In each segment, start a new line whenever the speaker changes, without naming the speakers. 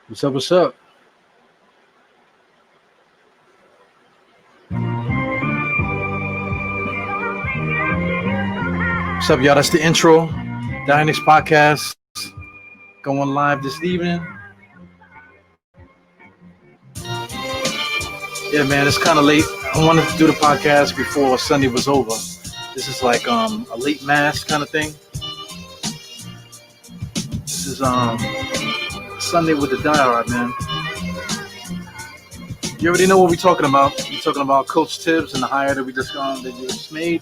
What's up? What's up? What's up, y'all? That's the intro. Dynix podcast going live this evening. Yeah, man, it's kind of late. I wanted to do the podcast before Sunday was over. This is like a late mass kind of thing. This is Sunday with the diehard, man. You already know what we're talking about. We're talking about Coach Tibbs and the hire that we just made.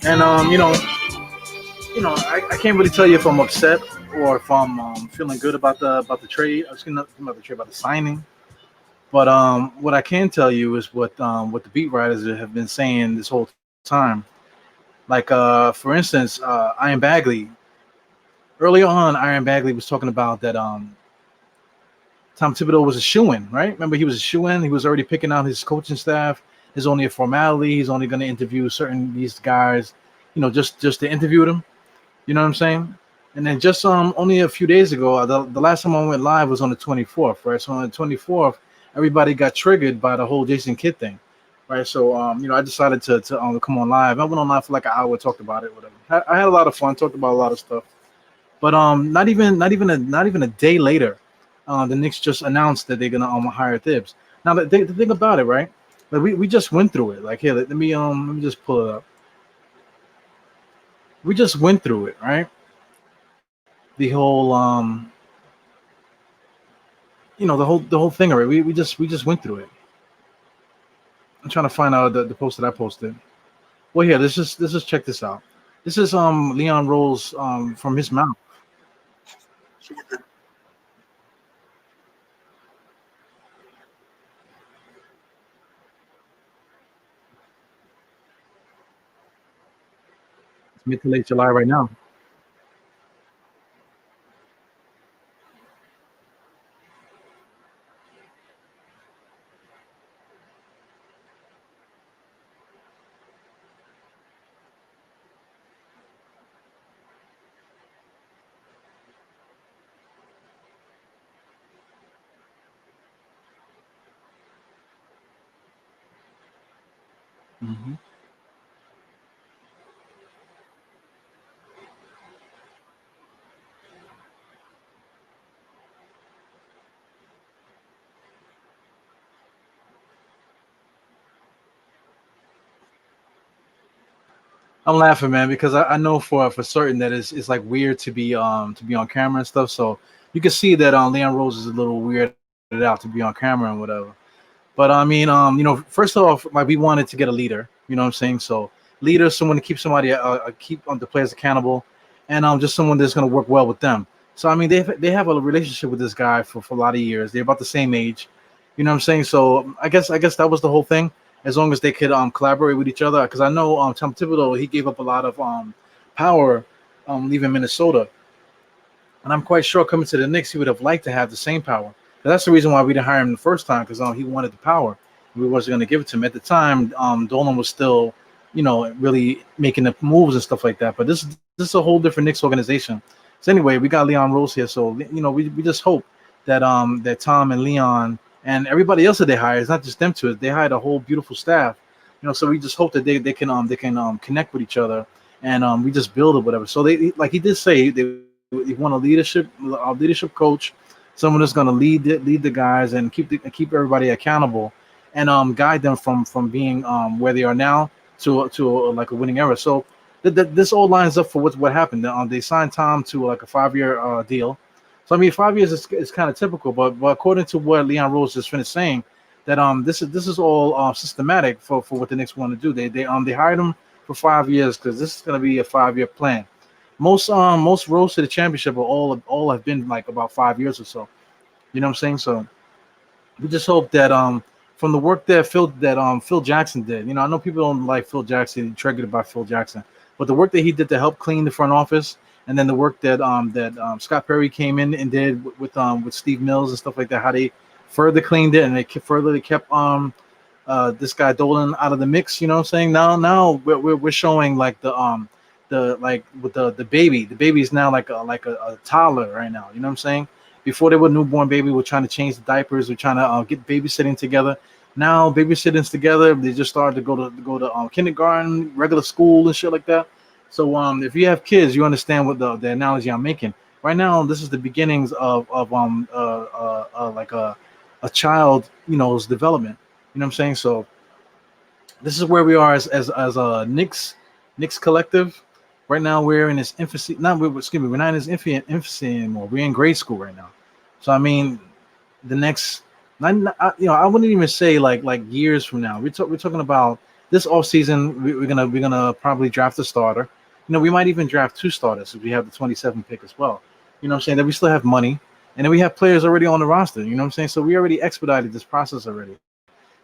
And I can't really tell you if I'm upset or if I'm feeling good about the trade. I was going about the trade, about the signing. But what I can tell you is what the beat writers have been saying this whole time. Like for instance, Iron Bagley. Early on, Iron Bagley was talking about that Tom Thibodeau was a shoo-in, right? Remember, he was a shoo-in. He was already picking out his coaching staff. It's only a formality. He's only going to interview these guys, just to interview them. You know what I'm saying? And then just only a few days ago, the last time I went live was on the 24th, right? So on the 24th, everybody got triggered by the whole Jason Kidd thing, right? So I decided to come on live. I went on live for like an hour, talked about it, whatever. I had a lot of fun, talked about a lot of stuff. But not even a day later, the Knicks just announced that they're gonna hire Thibs. Now the thing about it, right? Like we just went through it. Like here, let me just pull it up. We just went through it, right? The whole the whole thing already. We just went through it. I'm trying to find out the post that I posted. Well, here, let's just check this out. This is Leon Rose from his mouth. It's mid to late July right now. Mm-hmm. I'm laughing, man, because I know for certain that it's like weird to be on camera and stuff. So you can see that Leon Rose is a little weirded out to be on camera and whatever. But I mean, first off, like we wanted to get a leader. You know what I'm saying? So leader, someone to keep keep the players accountable, and just someone that's going to work well with them. So I mean, they have a relationship with this guy for a lot of years. They're about the same age. You know what I'm saying? So I guess that was the whole thing. As long as they could collaborate with each other, because I know Tom Thibodeau, he gave up a lot of power leaving Minnesota, and I'm quite sure coming to the Knicks he would have liked to have the same power. That's the reason why we didn't hire him the first time, because he wanted the power. We wasn't going to give it to him at the time. Dolan was still, really making the moves and stuff like that. But this is a whole different Knicks organization. So anyway, we got Leon Rose here, so we just hope that that Tom and Leon and everybody else that they hire, it's not just them two. They hired a whole beautiful staff. So we just hope that they can connect with each other, and we just build it, whatever. So they, like he did say, they want a leadership coach, someone that's going to lead the guys and keep everybody accountable, and guide them from being where they are now to like a winning era. So this all lines up for what happened. They signed Tom to like a 5-year deal. So I mean, 5 years is kind of typical, but according to what Leon Rose just finished saying, that this is all systematic for what the Knicks want to do. They hired him for 5 years because this is going to be a 5-year plan. Most roads to the championship are all have been like about 5 years or so. You know what I'm saying? So we just hope that from the work that Phil Jackson did. I know people don't like Phil Jackson, triggered by Phil Jackson, but the work that he did to help clean the front office, and then the work that Scott Perry came in and did with Steve Mills and stuff like that, how they further cleaned it and they kept this guy Dolan out of the mix. You know what I'm saying? Now we're showing like the like with the baby. The baby is now like a toddler right now. You know what I'm saying? Before they were newborn baby, we're trying to change the diapers. We're trying to get babysitting together. Now babysitting's together. They just started to go to kindergarten, regular school, and shit like that. So if you have kids, you understand what the analogy I'm making. Right now, this is the beginnings of like a child, development. You know what I'm saying? So this is where we are as a Knicks collective. Right now we're in its infancy. Not we excuse me, we're not in its infancy anymore. We're in grade school right now. So I mean, the next, I wouldn't even say like years from now. We're talking about this off season. We're gonna probably draft a starter. We might even draft two starters if we have the 27 pick as well. You know what I'm saying? That we still have money, and then we have players already on the roster. You know what I'm saying? So we already expedited this process already.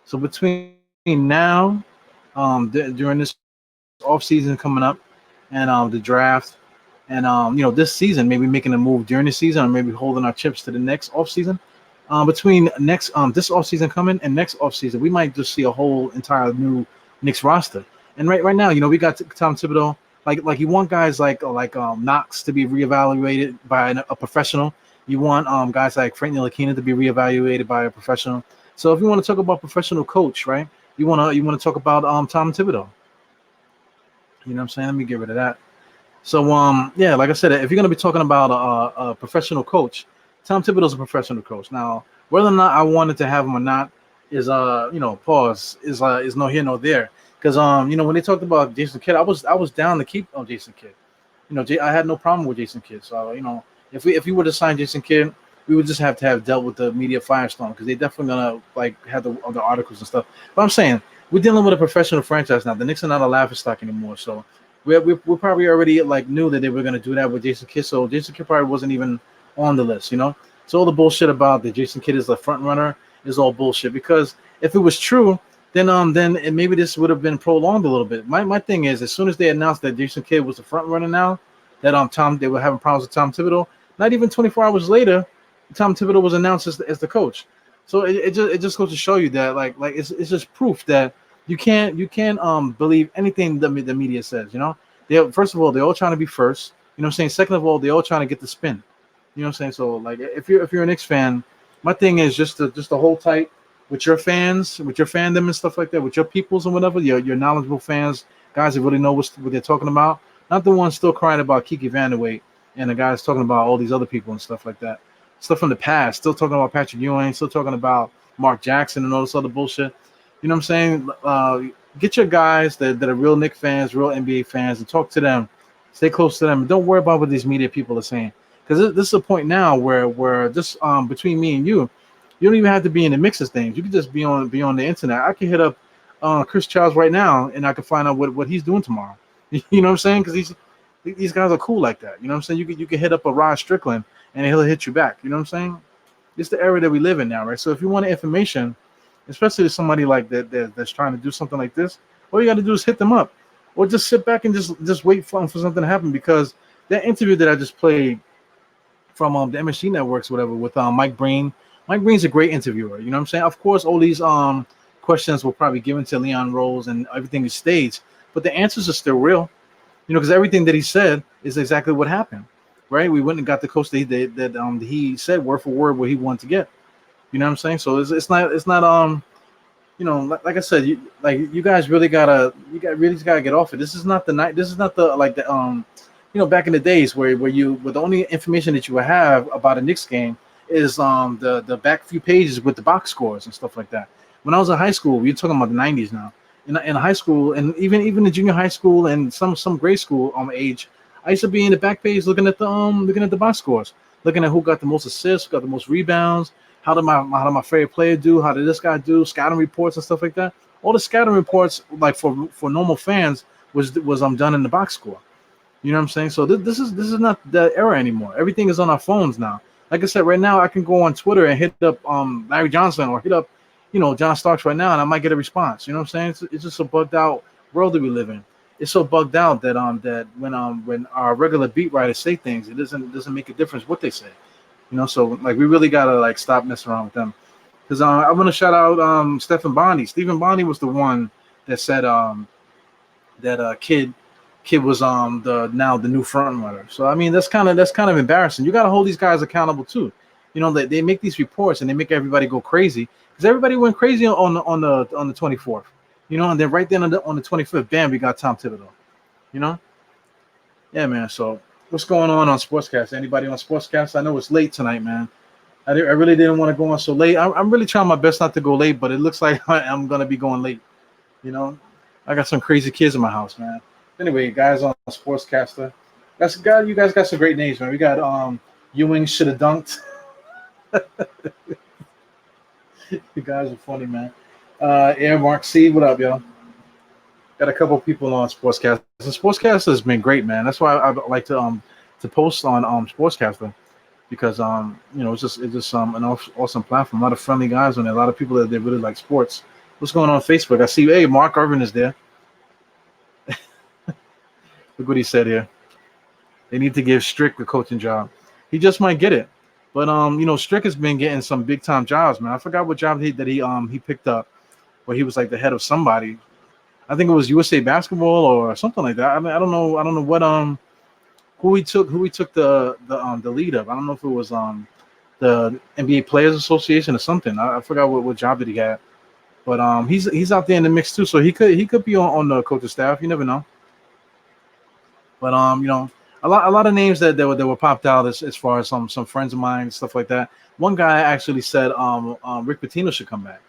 So between now, during this off season coming up, and the draft, and this season, maybe making a move during the season, or maybe holding our chips to the next off season. Between next this off season coming and next off season, we might just see a whole entire new Knicks roster. And right now, we got Tom Thibodeau. Like you want guys like Knox to be reevaluated by a professional. You want guys like Frank Ntilikina to be reevaluated by a professional. So if you want to talk about professional coach, right? You want to talk about Tom Thibodeau. You know what I'm saying? Let me get rid of that. So yeah, like I said, if you're gonna be talking about a professional coach, Tom Thibodeau's a professional coach. Now, whether or not I wanted to have him or not is pause is no here, no there. Because when they talked about Jason Kidd, I was down to keep on Jason Kidd. I had no problem with Jason Kidd. So if we were to sign Jason Kidd, we would just have to have dealt with the media firestorm, because they definitely gonna have the articles and stuff. But I'm saying we're dealing with a professional franchise now. The Knicks are not a laughingstock anymore. So we probably already knew that they were gonna do that with Jason Kidd. So Jason Kidd probably wasn't even on the list. So all the bullshit about that Jason Kidd is the front runner is all bullshit. Because if it was true, then maybe this would have been prolonged a little bit. My thing is, as soon as they announced that Jason Kidd was the front runner now, that they were having problems with Tom Thibodeau, not even 24 hours later, Tom Thibodeau was announced as the coach. So it just goes to show you that it's just proof that you can't believe anything the media says. They, first of all, they're all trying to be first. You know what I'm saying? Second of all, they're all trying to get the spin. You know what I'm saying? So if you're a Knicks fan, my thing is just to hold tight with your fans, with your fandom and stuff like that, with your peoples and whatever, your knowledgeable fans, guys that really know what they're talking about. Not the ones still crying about Kiki Vanderwayt and the guys talking about all these other people and stuff like that. Stuff from the past, still talking about Patrick Ewing, still talking about Mark Jackson and all this other bullshit. You know what I'm saying? Get your guys that are real Knicks fans, real NBA fans, and talk to them. Stay close to them. Don't worry about what these media people are saying. Because this is a point now where just between me and you don't even have to be in the mix of things. You can just be on the internet. I can hit up Chris Childs right now, and I can find out what he's doing tomorrow. You know what I'm saying? Because these guys are cool like that. You know what I'm saying? You can hit up a Rod Strickland, and he'll hit you back. You know what I'm saying? It's the era that we live in now, right? So if you want information, especially to somebody like that's trying to do something like this, all you got to do is hit them up, or just sit back and just wait for something to happen. Because that interview that I just played from the MSG Networks, whatever, with Mike Breen. Mike Breen's a great interviewer. You know what I'm saying? Of course, all these questions were probably given to Leon Rose and everything is staged, but the answers are still real. Because everything that he said is exactly what happened, right? We went and got the coach that he said word for word what he wanted to get. You know what I'm saying? So it's not like I said, you guys really gotta get off it. This is not the night. This is not the back in the days where the only information that you would have about a Knicks game is the back few pages with the box scores and stuff like that. When I was in high school, we're talking about the 90s now. In high school, and even the junior high school and some grade school age, I used to be in the back page looking at the box scores, looking at who got the most assists, who got the most rebounds, how did my favorite player do, how did this guy do, scouting reports and stuff like that. All the scouting reports, like for normal fans, was done in the box score. You know what I'm saying? So this is not the era anymore. Everything is on our phones now. Like I said, right now I can go on Twitter and hit up Larry Johnson or hit up John Starks right now, and I might get a response. You know what I'm saying? It's just a bugged out world that we live in. It's so bugged out that when our regular beat writers say things, it doesn't make a difference what they say. So we really gotta stop messing around with them. Because I want to shout out Stephen Bondy. Stephen Bondy was the one that said that Kid was the new front runner. So I mean that's kind of embarrassing. You got to hold these guys accountable too. You know, they make these reports and they make everybody go crazy because everybody went crazy on the 24th. You know, and then right then on the 25th, bam, we got Tom Thibodeau. You know, yeah, man. So what's going on Sportscast? Anybody on Sportscast? I know it's late tonight, man. I really didn't want to go on so late. I'm really trying my best not to go late, but it looks like I'm gonna be going late. You know, I got some crazy kids in my house, man. Anyway, guys on Sportscaster, you guys got some great names, man. We got Ewing should have dunked. You guys are funny, man. Air Mark C, what up, y'all? Got a couple people on Sportscaster. The Sportscaster has been great, man. That's why I like to post on Sportscaster because you know it's just an awesome platform. A lot of friendly guys on there. A lot of people that really like sports. What's going on Facebook? I see. Hey, Mark Irvin is there. Look what he said here. They need to give Strick the coaching job. He just might get it. But you know, Strick has been getting some big time jobs, man. I forgot what job he picked up, where he was like the head of somebody. I think it was USA Basketball or something like that. I mean, I don't know what who he took the lead of. I don't know if it was the NBA Players Association or something. I forgot what job that he had. But he's out there in the mix too, so he could be on the coaching staff. You never know. But you know, a lot of names that were popped out as far as some friends of mine, stuff like that. One guy actually said Rick Pitino should come back.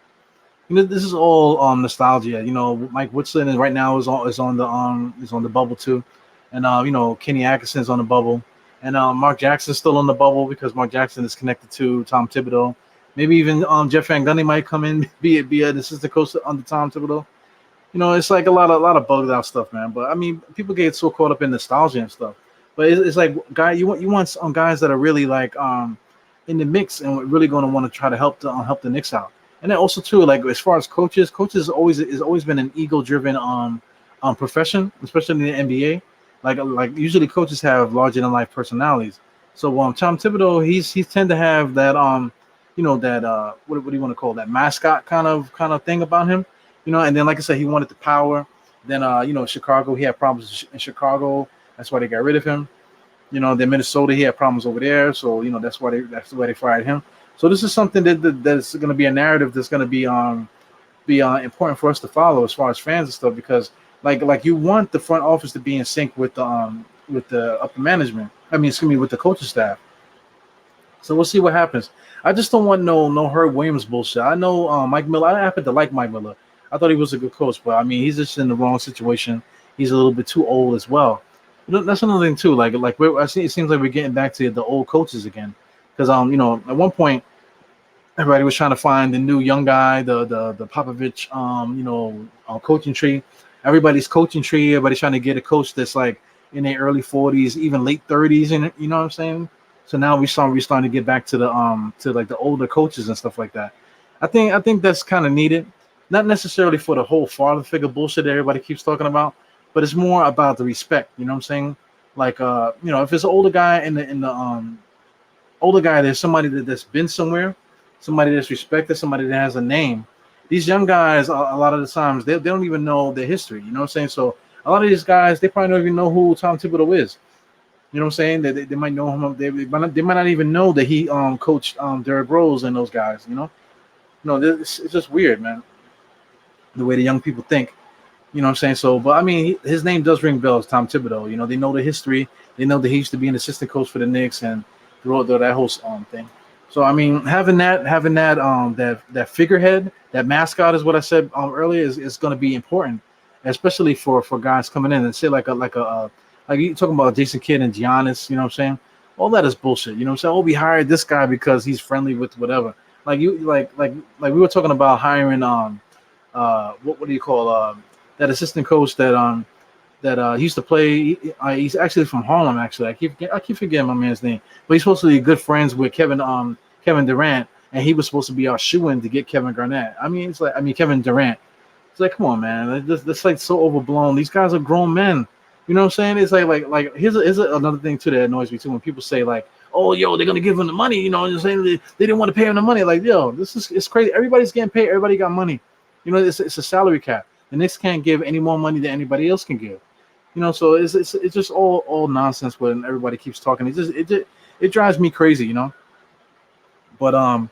You know, this is all nostalgia. You know, Mike Woodson right now is on the bubble too, and you know, Kenny Atkinson's on the bubble, and Mark Jackson's still on the bubble because Mark Jackson is connected to Tom Thibodeau. Maybe even Jeff Van Gundy might come in, be an assistant coach under Tom Thibodeau. You know, it's like a lot of bugged out stuff, man. But I mean, people get so caught up in nostalgia and stuff. But it's like, you want some guys that are really like in the mix and really going to want to try to help the Knicks out. And then also too, like as far as coaches has always been an ego-driven profession, especially in the NBA. Like usually coaches have larger than life personalities. So Tom Thibodeau, he's tend to have that you know, that what do you want to call that mascot kind of thing about him, you know. And then like I said, he wanted the power. Then you know, Chicago, he had problems in Chicago. That's why they got rid of him. You know, then Minnesota, he had problems over there. So you know, that's why they fired him. So this is something that's going to be a narrative that's going to be important for us to follow as far as fans and stuff, because like you want the front office to be in sync with the upper management. I mean, excuse me, with the coaching staff. So we'll see what happens. I just don't want no Herb Williams bullshit. I know Mike Miller. I happen to like Mike Miller. I thought he was a good coach, but I mean, he's just in the wrong situation. He's a little bit too old as well. You know, that's another thing too. Like I see, it seems like we're getting back to the old coaches again. Because you know, at one point, everybody was trying to find the new young guy, the Popovich, you know, coaching tree. Everybody's coaching tree. Everybody's trying to get a coach that's like in their early 40s, even late 30s, and you know what I'm saying. So now we're starting to get back to the older coaches and stuff like that. I think that's kind of needed, not necessarily for the whole father figure bullshit that everybody keeps talking about, but it's more about the respect. You know what I'm saying? Like you know, if it's an older guy in the older guy, there's somebody that's been somewhere, somebody that's respected, somebody that has a name. These young guys, a lot of the times, they don't even know their history. You know what I'm saying? So a lot of these guys, they probably don't even know who Tom Thibodeau is. You know what I'm saying? They might know him. They might not even know that he coached Derrick Rose and those guys. You know, it's just weird, man. The way the young people think. You know what I'm saying? So, but I mean, his name does ring bells, Tom Thibodeau. You know, they know the history. They know that he used to be an assistant coach for the Knicks and that whole thing. So I mean, having that figurehead, that mascot is what I said earlier is going to be important, especially for guys coming in and say like you talking about Jason Kidd and Giannis. You know what I'm saying? All that is bullshit. You know what I'm saying? Oh, we hired this guy because he's friendly with whatever. Like we were talking about hiring what do you call that assistant coach that he used to play. He's actually from Harlem. Actually, I keep forgetting my man's name, but he's supposed to be good friends with Kevin Durant, and he was supposed to be our shoe-in to get Kevin Garnett. Kevin Durant. It's like, come on, man, that's like so overblown. These guys are grown men. You know what I'm saying? It's like here's another thing too that annoys me too when people say like, oh, yo, they're gonna give him the money. You know, you're saying they didn't want to pay him the money. Like, yo, it's crazy. Everybody's getting paid. Everybody got money. You know, it's a salary cap. The Knicks can't give any more money than anybody else can give. You know, so it's just all nonsense when everybody keeps talking. It drives me crazy, you know. But I'm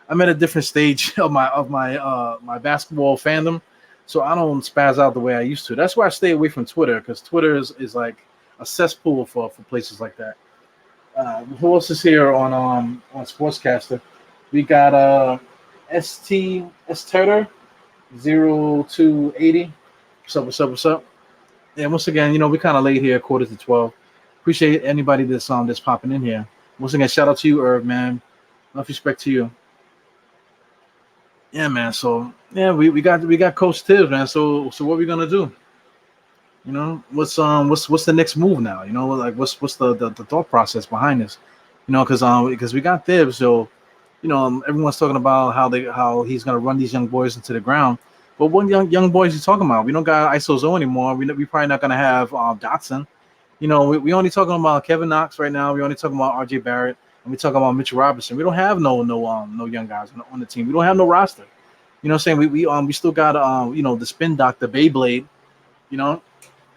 at a different stage of my basketball fandom, so I don't spaz out the way I used to. That's why I stay away from Twitter, because Twitter is like a cesspool for places like that. Who else is here on Sportscaster? We got ST Turner 0280. What's up? What's up? What's up? Yeah, once again, we're kind of late here, quarter to 12. Appreciate anybody that's popping in here. Once again, shout out to you, Herb, man. Enough respect to you. Yeah, man. So yeah, we got Coach Tibbs, man. So what are we gonna do? What's the next move now? Like what's the thought process behind this? Because we got Tibbs, so everyone's talking about how he's gonna run these young boys into the ground. But what young boys you talking about? We don't got ISOZO anymore. We probably not gonna have Dotson. We only talking about Kevin Knox right now. We only talking about RJ Barrett, and we talking about Mitchell Robinson. We don't have no young guys on the team. We don't have no roster. You know what I'm saying? We still got the spin doctor Beyblade. You know,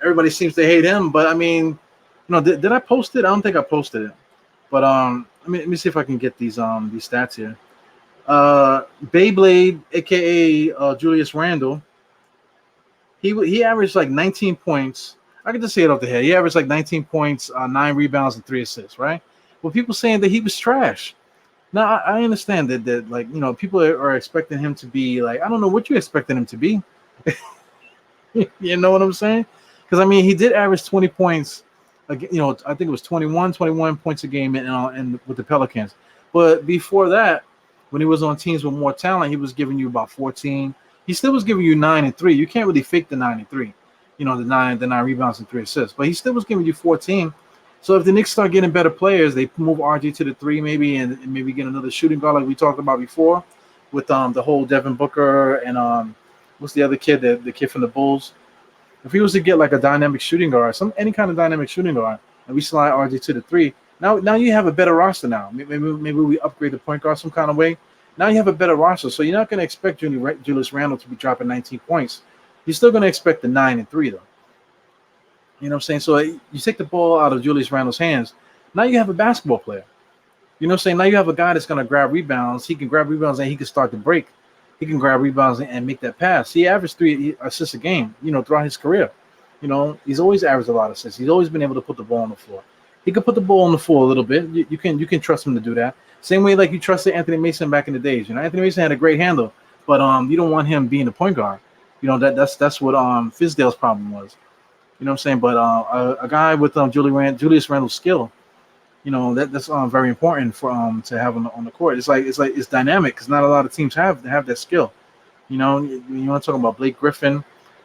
everybody seems to hate him, but I mean, did I post it? I don't think I posted it. But let me see if I can get these stats here. Beyblade, aka Julius Randle, he averaged like 19 points. I can just say it off the head. He averaged like 19 points, 9 rebounds, and 3 assists, right? Well, people saying that he was trash. Now, I understand that like, people are expecting him to be like, I don't know what you expected him to be. You know what I'm saying? Because, I mean, he did average 20 points. Like, I think it was 21 points a game and with the Pelicans. But before that, when he was on teams with more talent, he was giving you about 14. He still was giving you 9 and 3. You can't really fake the 9 and 3. The nine rebounds and 3 assists. But he still was giving you 14. So if the Knicks start getting better players, they move RG to the 3 maybe, and maybe get another shooting guard like we talked about before, with the whole Devin Booker and what's the other kid, the kid from the Bulls. If he was to get like a dynamic shooting guard, any kind of dynamic shooting guard, and we slide RG to the 3, now you have a better roster now. Maybe we upgrade the point guard some kind of way. Now you have a better roster, so you're not going to expect Julius Randle to be dropping 19 points. You're still going to expect the 9 and 3 though. You know what I'm saying? So you take the ball out of Julius Randle's hands. Now you have a basketball player. You know what I'm saying? Now you have a guy that's going to grab rebounds. He can grab rebounds and he can start the break. He can grab rebounds and make that pass. He averaged 3 assists a game, throughout his career. He's always averaged a lot of assists. He's always been able to put the ball on the floor. He can put the ball on the floor a little bit. You can trust him to do that. Same way like you trusted Anthony Mason back in the days. Anthony Mason had a great handle, but you don't want him being the point guard. That's what Fizdale's problem was. You know what I'm saying? But a guy with Julius Randle's skill, that's very important for to have on the court. It's dynamic because not a lot of teams have that skill. You want to talk about Blake Griffin,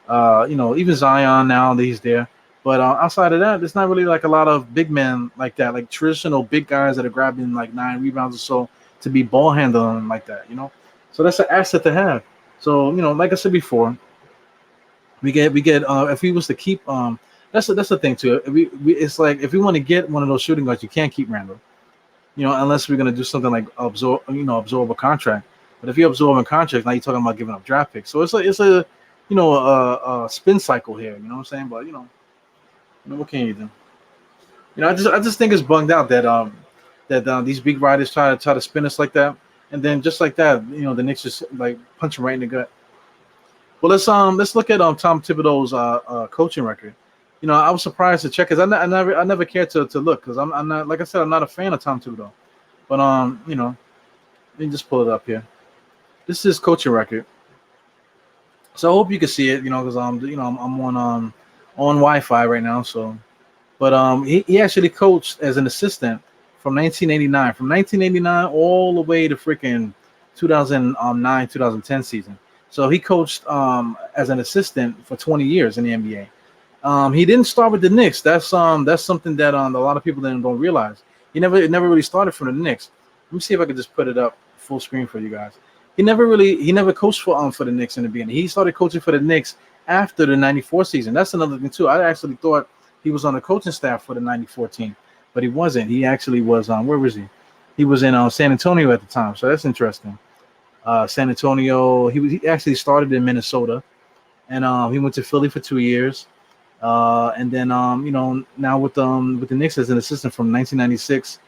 even Zion now that he's there. But outside of that, there's not really like a lot of big men like that, like traditional big guys that are grabbing like 9 rebounds or so to be ball handling like that. So that's an asset to have. So like I said before, we get if we was to keep that's the thing too. It's like if we want to get one of those shooting guards, you can't keep Randle. Unless we're gonna do something like absorb a contract. But if you absorb a contract, now you're talking about giving up draft picks. So it's a spin cycle here. You know what I'm saying? But what can you do? I just think it's bugged out that these big riders try to spin us like that, and then just like that, the Knicks just like punch him right in the gut. Well, let's look at Tom Thibodeau's coaching record. I was surprised to check because I never cared to look because I'm not, like I said, I'm not a fan of Tom Thibodeau. But let me just pull it up here. This is his coaching record. So I hope you can see it, because I'm on Wi-Fi right now. So, but he actually coached as an assistant from 1989 all the way to freaking 2009-2010 season. So he coached as an assistant for 20 years in the NBA. He didn't start with the Knicks. That's something that a lot of people don't realize. He never really started from the Knicks. Let me see if I can just put it up full screen for you guys. He never coached for the Knicks in the beginning. He started coaching for the Knicks after the 94 season. That's another thing too. I actually thought he was on the coaching staff for the 94 team, but he wasn't. He actually was where was he? He was in San Antonio at the time. So that's interesting. San Antonio. He actually started in Minnesota, and he went to Philly for 2 years, and then now with the Knicks as an assistant from 1996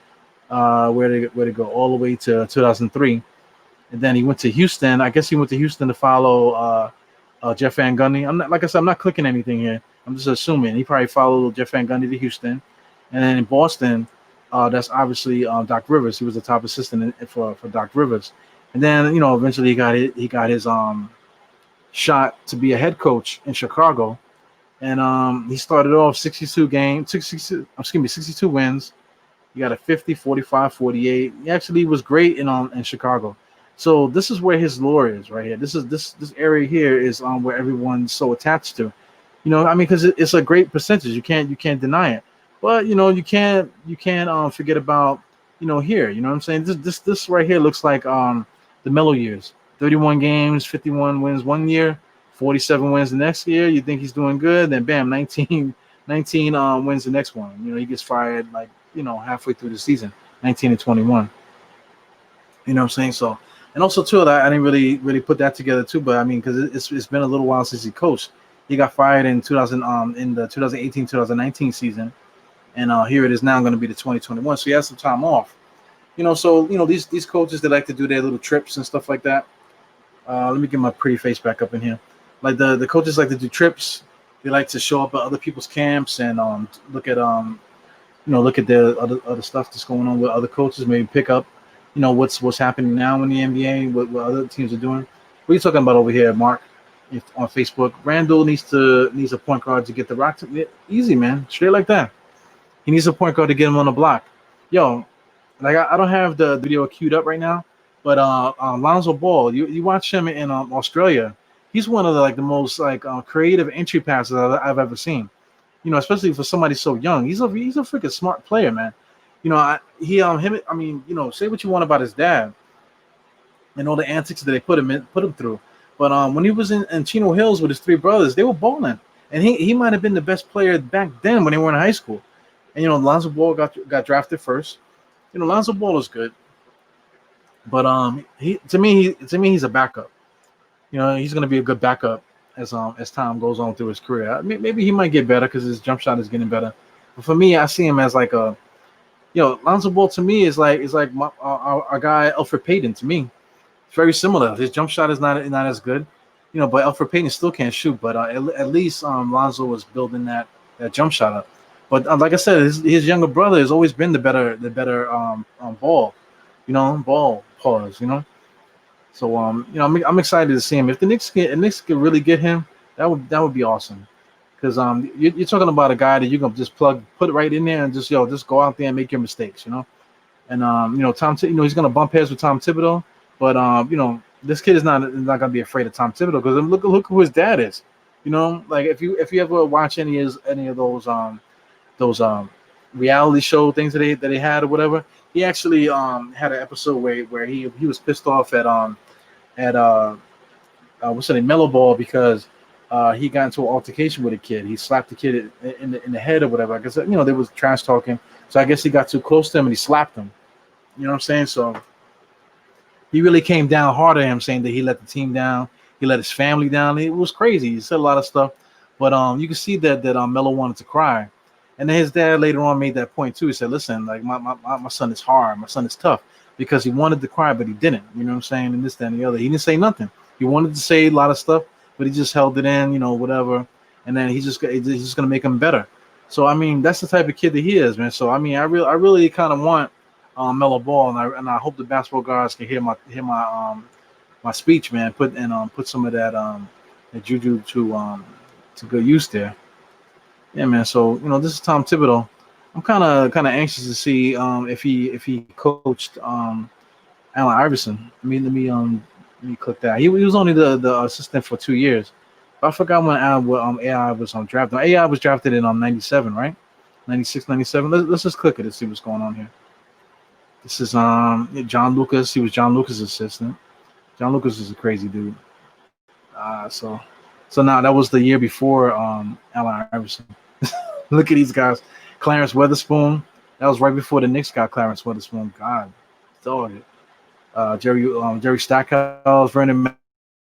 Where to go all the way to 2003, and then he went to Houston. I guess he went to Houston to follow Jeff Van Gundy. I'm not, like I said, I'm not clicking anything here. I'm just assuming he probably followed Jeff Van Gundy to Houston, and then in Boston, that's obviously Doc Rivers. He was the top assistant for Doc Rivers, and then eventually he got his shot to be a head coach in Chicago, and he started off 62 wins. He got a 50, 45, 48. He actually was great in Chicago. So this is where his lore is right here. This area here is where everyone's so attached to. I mean, because it's a great percentage. You can't deny it. But you can't forget about here. You know what I'm saying? This right here looks like the Melo years. 31 games, 51 wins one year, 47 wins the next year. You think he's doing good, then bam, 19 wins the next one. He gets fired like halfway through the season, 19 and 21. You know what I'm saying? So, and also too, that I didn't really put that together too, but I mean, because it's been a little while since he coached. He got fired in 2000 in the 2018-2019 season, and here it is now going to be the 2021. So he has some time off. So these coaches, they like to do their little trips and stuff like that. Let me get my pretty face back up in here. Like the coaches like to do trips. They like to show up at other people's camps and look at look at the other stuff that's going on with other coaches. Maybe pick up what's happening now in the NBA, what other teams are doing. What are you talking about over here, Mark? On Facebook, Randle needs a point guard to get the Rock to easy, man, straight like that. He needs a point guard to get him on the block. Yo, like I don't have the video queued up right now, but Lonzo Ball, you watch him in Australia. He's one of the most creative entry passes I've ever seen. Especially for somebody so young. He's a freaking smart player, man. Say what you want about his dad and all the antics that they put him through. But when he was in Chino Hills with his three brothers, they were balling. And he might have been the best player back then when they were in high school. And Lonzo Ball got drafted first. Lonzo Ball is good. But to me he's a backup. He's gonna be a good backup as time goes on through his career. Maybe he might get better because his jump shot is getting better. But for me, I see him as like Lonzo Ball to me is like our guy Elfrid Payton to me. It's very similar. His jump shot is not as good, but Elfrid Payton still can't shoot. But at least Lonzo was building that jump shot up. But like I said, his younger brother has always been the better ball, ball pause, So I'm excited to see him. If the Knicks can really get him, that would be awesome. Because you're talking about a guy that you can just put it right in there and just go out there and make your mistakes, And he's gonna bump heads with Tom Thibodeau, but this kid is not gonna be afraid of Tom Thibodeau because look who his dad is. Like if you ever watch any of those reality show things that they had or whatever, he actually had an episode where he was pissed off at what's the name, Mellow Ball, because he got into an altercation with a kid. He slapped the kid in the head or whatever. I guess they was trash talking. So I guess he got too close to him and he slapped him. You know what I'm saying? So he really came down hard at him, saying that he let the team down, he let his family down. It was crazy. He said a lot of stuff, but you can see that Melo wanted to cry, and then his dad later on made that point too. He said, "Listen, like my son is hard, my son is tough," because he wanted to cry, but he didn't. You know what I'm saying? And this, that, and the other. He didn't say nothing. He wanted to say a lot of stuff, but he just held it in, whatever. And then he's just gonna make him better. So I mean, that's the type of kid that he is, man. So I mean, I really kind of want Melo Ball, and I hope the basketball guys can hear my speech, man. Put some of that juju to good use there. Yeah, man. So this is Tom Thibodeau. I'm kind of anxious to see if he coached Allen Iverson. Let me click that. He was only the assistant for 2 years. But I forgot when AI was drafted. AI was drafted in 97, right? 96, 97. Let's just click it and see what's going on here. This is John Lucas. He was John Lucas' assistant. John Lucas is a crazy dude. So now that was the year before Allen Iverson. Look at these guys. Clarence Weatherspoon. That was right before the Knicks got Clarence Weatherspoon. God, dog it. Jerry Stackhouse, Vernon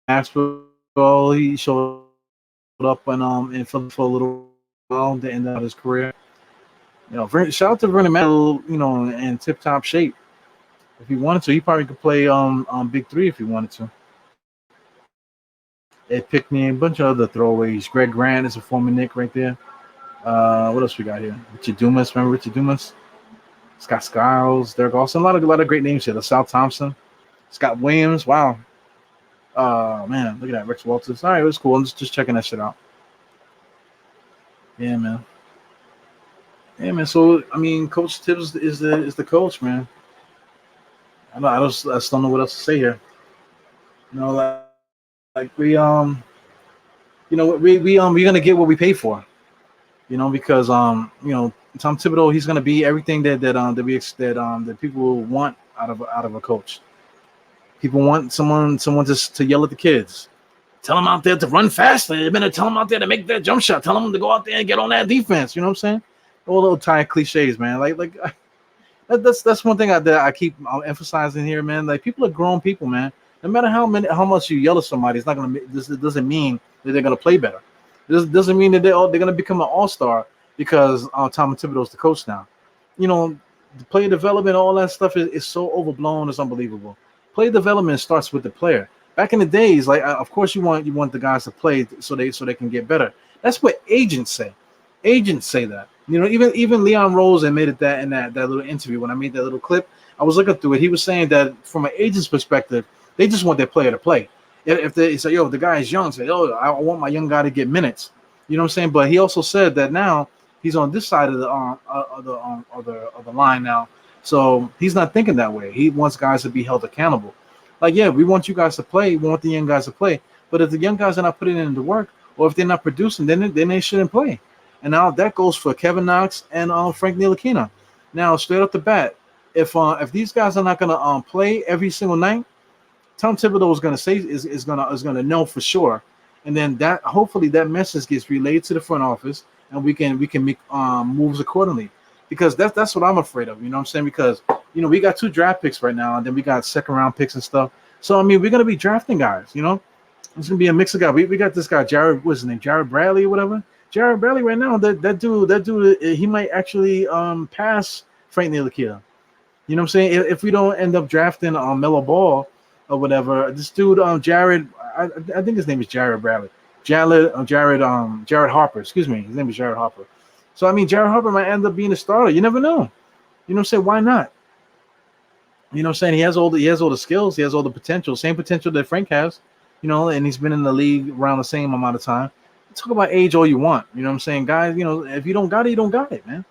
Maxwell. He showed up in Philly for a little while to end out his career. Shout out to Vernon Mantle, in tip top shape. If he wanted to, he probably could play Big Three if he wanted to. Ed Pickney, a bunch of other throwaways. Greg Grant is a former Nick right there. What else we got here? Richard Dumas, remember Richard Dumas? Scott Skiles, Derek Olsen, a lot of great names here. LaSalle Thompson, Scott Williams. Wow. Man, look at that. Rex Walters. All right, it was cool. I'm just checking that shit out. Yeah, man. Yeah, man. So I mean, Coach Tibbs is the coach, man. I just don't know what else to say here. Like we're gonna get what we pay for. Because Tom Thibodeau, he's gonna be everything that people want out of a coach. People want someone to yell at the kids. Tell them out there to run faster. They're gonna tell them out there to make that jump shot. Tell them to go out there and get on that defense. You know what I'm saying? All those tired cliches, man. That's one thing that I keep emphasizing here, man. Like people are grown people, man. No matter how much you yell at somebody, it's not gonna. This doesn't mean that they're gonna play better. This doesn't mean that they're gonna become an all-star because Tom Thibodeau's the coach now. The player development, all that stuff is so overblown. It's unbelievable. Player development starts with the player. Back in the days, of course you want the guys to play so they can get better. That's what agents say. Agents say that. Even Leon Rose admitted that in that little interview when I made that little clip. I was looking through it. He was saying that from an agent's perspective, they just want their player to play. If they say, "Yo, the guy is young," say, "Oh, I want my young guy to get minutes." You know what I'm saying? But he also said that now he's on this side of the line now, so he's not thinking that way. He wants guys to be held accountable. Like, yeah, we want you guys to play. We want the young guys to play. But if the young guys are not putting in the work, or if they're not producing, then they shouldn't play. And now that goes for Kevin Knox and Frank Ntilikina. Now, straight off the bat, if these guys are not gonna play every single night, Tom Thibodeau is gonna say is gonna know for sure, and then that hopefully that message gets relayed to the front office, and we can make moves accordingly. Because that's what I'm afraid of. You know what I'm saying? Because we got 2 draft picks right now, and then we got second round picks and stuff. So I mean, we're gonna be drafting guys. It's gonna be a mix of guys. We got this guy Jared, what's his name, Jared Bradley or whatever. Jared Bradley right now, that dude, he might actually pass Frank Ntilikina. You know what I'm saying? If we don't end up drafting Melo Ball or whatever, this dude Jared, I think his name is Jared Bradley. Jared Harper. Excuse me, his name is Jared Harper. So I mean, Jared Harper might end up being a starter. You never know. You know what I'm saying? Why not? You know what I'm saying? He has all the skills. He has all the potential. Same potential that Frank has. And he's been in the league around the same amount of time. Talk about age all you want. You know what I'm saying? Guys, if you don't got it, you don't got it, man.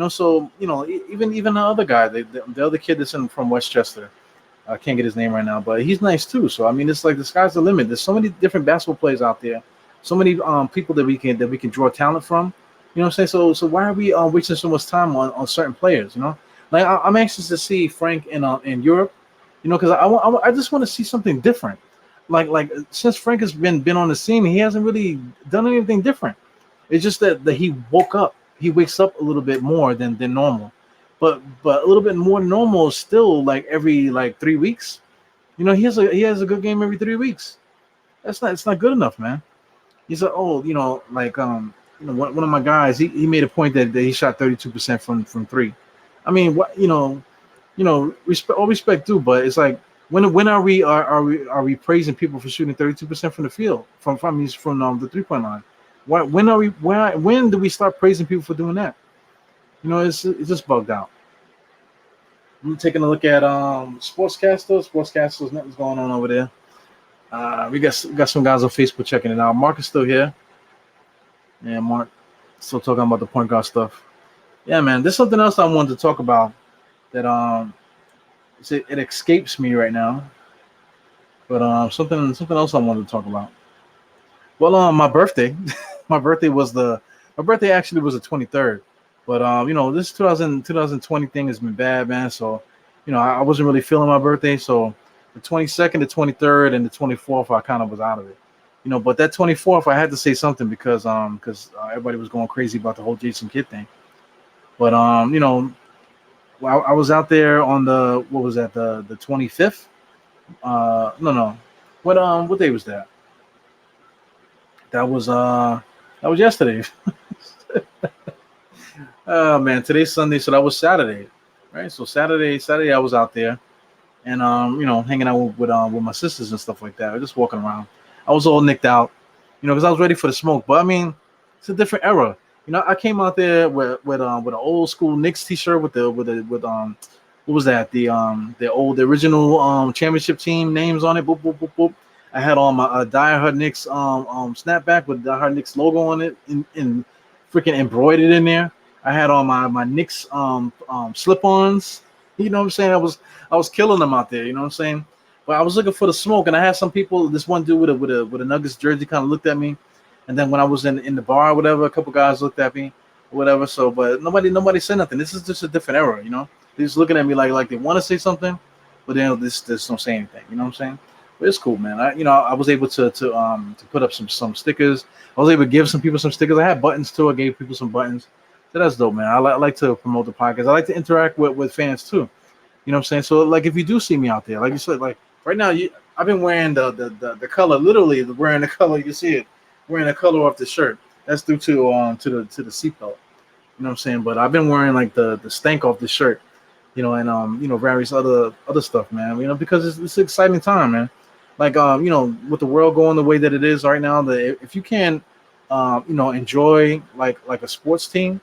So even the other guy, the other kid that's from Westchester, I can't get his name right now, but he's nice too. So I mean, it's like the sky's the limit. There's so many different basketball players out there, so many people that we can draw talent from. You know what I'm saying? So why are we wasting so much time on certain players? Like I'm anxious to see Frank in Europe. Because I just want to see something different. Like since Frank has been on the scene, he hasn't really done anything different. It's just that he wakes up a little bit more than normal, but a little bit more normal is still like every 3 weeks. He has a good game every 3 weeks. It's not good enough, man. He's like, one of my guys, he made a point that he shot 32% from 3. I mean, what all respect due, but it's like when are we praising people for shooting 32% from the field from the 3-point line? When do we start praising people for doing that? It's just bugged out. I'm taking a look at Sportscasters. Nothing's going on over there. We got some guys on Facebook checking it out. Mark is still here. Yeah, Mark still talking about the point guard stuff. Yeah, man. There's something else I wanted to talk about that it escapes me right now. But something else I wanted to talk about. Well, my birthday. my birthday actually was the 23rd. But this 2020 thing has been bad, man. So, I wasn't really feeling my birthday. So the 22nd, the 23rd, and the 24th, I kind of was out of it. But that 24th, I had to say something because everybody was going crazy about the whole Jason Kidd thing. But I was out there on the 25th. No. What day was that? That was yesterday. Oh man, today's Sunday, so that was Saturday, right? So Saturday I was out there and hanging out with my sisters and stuff like that. Just walking around. I was all nicked out, because I was ready for the smoke. But I mean, it's a different era. I came out there with an old school Knicks T-shirt with what was that? The original championship team names on it. Boop boop boop boop. I had on my Die Hard Knicks snapback with Die Hard Knicks logo on it in freaking embroidered in there. I had on my Knicks slip-ons. You know what I'm saying? I was killing them out there. You know what I'm saying? But I was looking for the smoke, and I had some people. This one dude with a Nuggets jersey kind of looked at me, and then when I was in the bar or whatever, a couple guys looked at me, or whatever. So, but nobody said nothing. This is just a different era. They're just looking at me like they want to say something, but then this don't say anything. You know what I'm saying? But it's cool, man. I was able to put up some stickers. I was able to give some people some stickers. I had buttons too. I gave people some buttons. So that's dope, man. I like to promote the podcast. I like to interact with fans too. You know what I'm saying? So like if you do see me out there, like you said, like right now, I've been wearing the color, literally wearing the color. You see it, wearing the color off the shirt. That's due to the seatbelt. You know what I'm saying? But I've been wearing like the stank off the shirt, and various other stuff, man. Because it's an exciting time, man. Like with the world going the way that it is right now, if you can, enjoy like a sports team,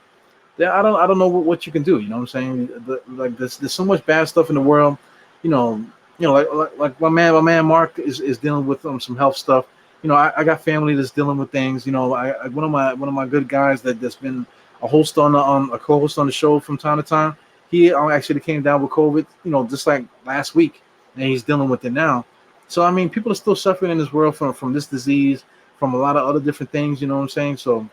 yeah, I don't know what you can do. You know what I'm saying? Like there's so much bad stuff in the world. You know, like my man Mark is dealing with some health stuff. I got family that's dealing with things. One of my good guys that's been a host on a co-host on the show from time to time. He actually came down with COVID. Just like last week, and he's dealing with it now. So I mean, people are still suffering in this world from this disease, from a lot of other different things. You know what I'm saying? So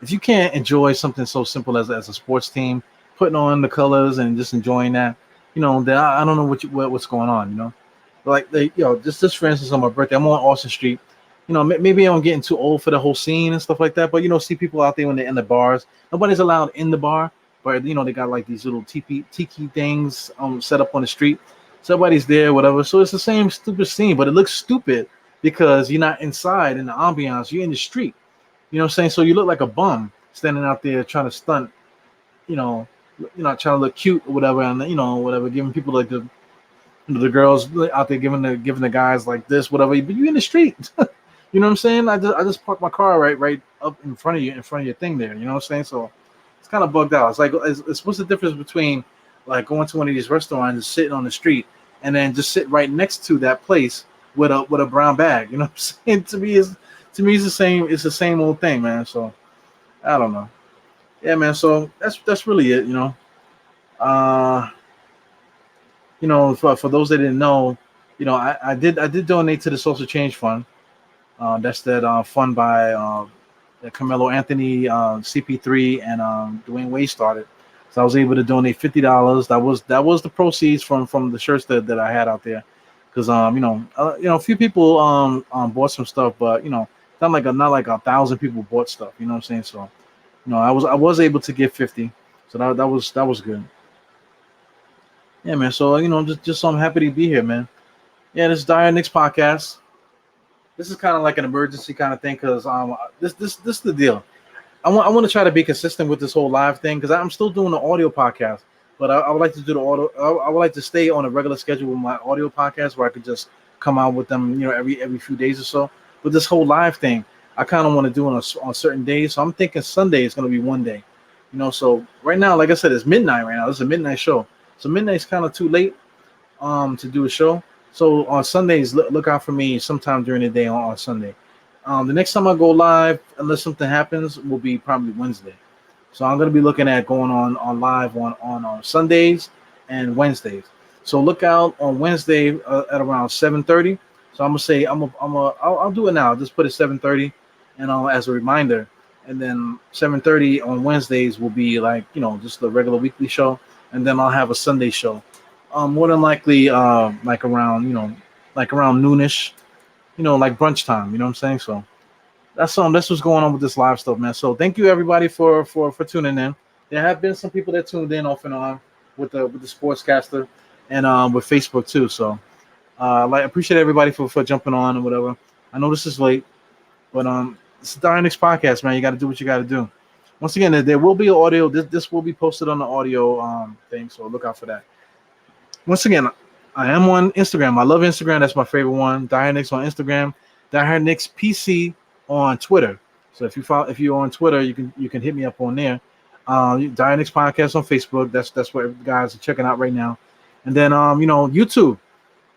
if you can't enjoy something so simple as a sports team, putting on the colors and just enjoying that, then I don't know what's going on. Like just for instance, on my birthday, I'm on Austin Street. Maybe I'm getting too old for the whole scene and stuff like that. But see people out there when they're in the bars. Nobody's allowed in the bar, but they got like these little tiki things set up on the street. So everybody's there, whatever. So it's the same stupid scene, but it looks stupid because you're not inside in the ambiance. You're in the street. You know what I'm saying? So you look like a bum standing out there trying to stunt, you know, trying to look cute or whatever, and whatever, giving people like the girls out there giving the guys like this, whatever. But you in the street, you know what I'm saying? I just parked my car right up in front of your thing there. You know what I'm saying? So it's kind of bugged out. It's like it's what's the difference between like going to one of these restaurants and sitting on the street and then just sit right next to that place with a brown bag. You know what I'm saying? To me, it's the same. It's the same old thing, man. So I don't know. Yeah, man. So that's really it. Uh, for those that didn't know, I did donate to the Social Change Fund. That's that fund by Carmelo Anthony, CP3, and Dwayne Wade started. So I was able to donate $50. That was the proceeds from the shirts that I had out there, because a few people bought some stuff, but not like 1,000 people bought stuff. You know what I'm saying? So I was able to get 50. So that was good. Yeah, man. So just I'm happy to be here, man. Yeah, this is Dire Knicks podcast. This is kind of like an emergency kind of thing, because this is the deal. I want to try to be consistent with this whole live thing, because I'm still doing the audio podcast, but I would like to do the audio. I would like to stay on a regular schedule with my audio podcast, where I could just come out with them, every few days or so. But this whole live thing, I kind of want to do on certain days. So I'm thinking Sunday is going to be one day. So right now, like I said, it's midnight right now. This is a midnight show. So midnight's kind of too late to do a show. So on Sundays, look out for me sometime during the day on Sunday. The next time I go live, unless something happens, will be probably Wednesday. So I'm going to be looking at going on live on Sundays and Wednesdays. So look out on Wednesday at around 7:30. So I'm gonna say I'll do it now. Just put it 7:30, and as a reminder. And then 7:30 on Wednesdays will be like just the regular weekly show, and then I'll have a Sunday show. More than likely like around noonish, like brunch time. You know what I'm saying? So that's what's going on with this live stuff, man. So thank you everybody for tuning in. There have been some people that tuned in off and on with the sportscaster, and with Facebook too. So appreciate everybody for jumping on and whatever. I know this is late, but it's the Dire Knicks podcast, man. You got to do what you got to do. Once again, there will be audio. This will be posted on the audio thing, so look out for that. Once again, I am on Instagram. I love Instagram. That's my favorite one. Die Knicks on Instagram. Die Knicks PC on Twitter. So if you're on Twitter, you can hit me up on there. Die Knicks podcast on Facebook. That's what guys are checking out right now. And then YouTube.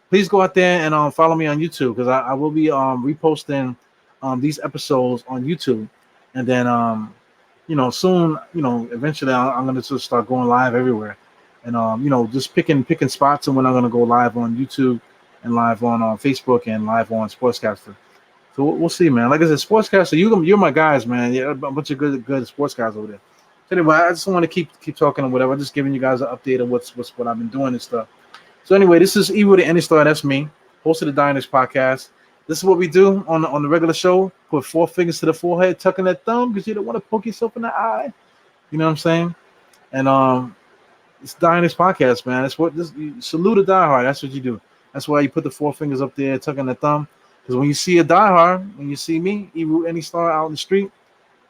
Please go out there and follow me on YouTube because I will be reposting these episodes on YouTube. And then soon, eventually I'm gonna just start going live everywhere. And just picking spots and when I'm gonna go live on YouTube and live on Facebook and live on Sportscaster. So we'll see, man. Like I said, Sportscaster, you're my guys, man. Yeah, a bunch of good sports guys over there. So anyway, I just want to keep talking or whatever. I'm just giving you guys an update of what I've been doing and stuff. So anyway, this is Evil to Any Star. That's me, host of the Die Knicks podcast. This is what we do on the regular show. Put 4 fingers to the forehead, tucking that thumb because you don't want to poke yourself in the eye. You know what I'm saying? And it's Die Knicks podcast, man. That's what you salute a diehard. That's what you do. That's why you put the 4 fingers up there, tucking the thumb. Because when you see a diehard, when you see me, Evil Any Star out in the street,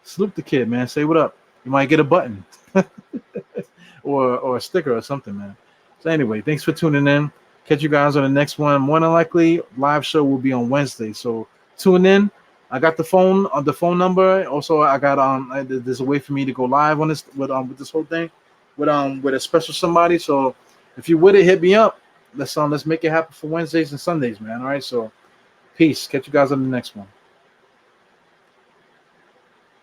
salute the kid, man. Say what up. You might get a button or a sticker or something, man. So anyway, thanks for tuning in. Catch you guys on the next one. More than likely, live show will be on Wednesday. So tune in. I got the phone number. Also, I got there's a way for me to go live on this with this whole thing with a special somebody. So if you with it, hit me up. Let's make it happen for Wednesdays and Sundays, man. All right. So peace. Catch you guys on the next one.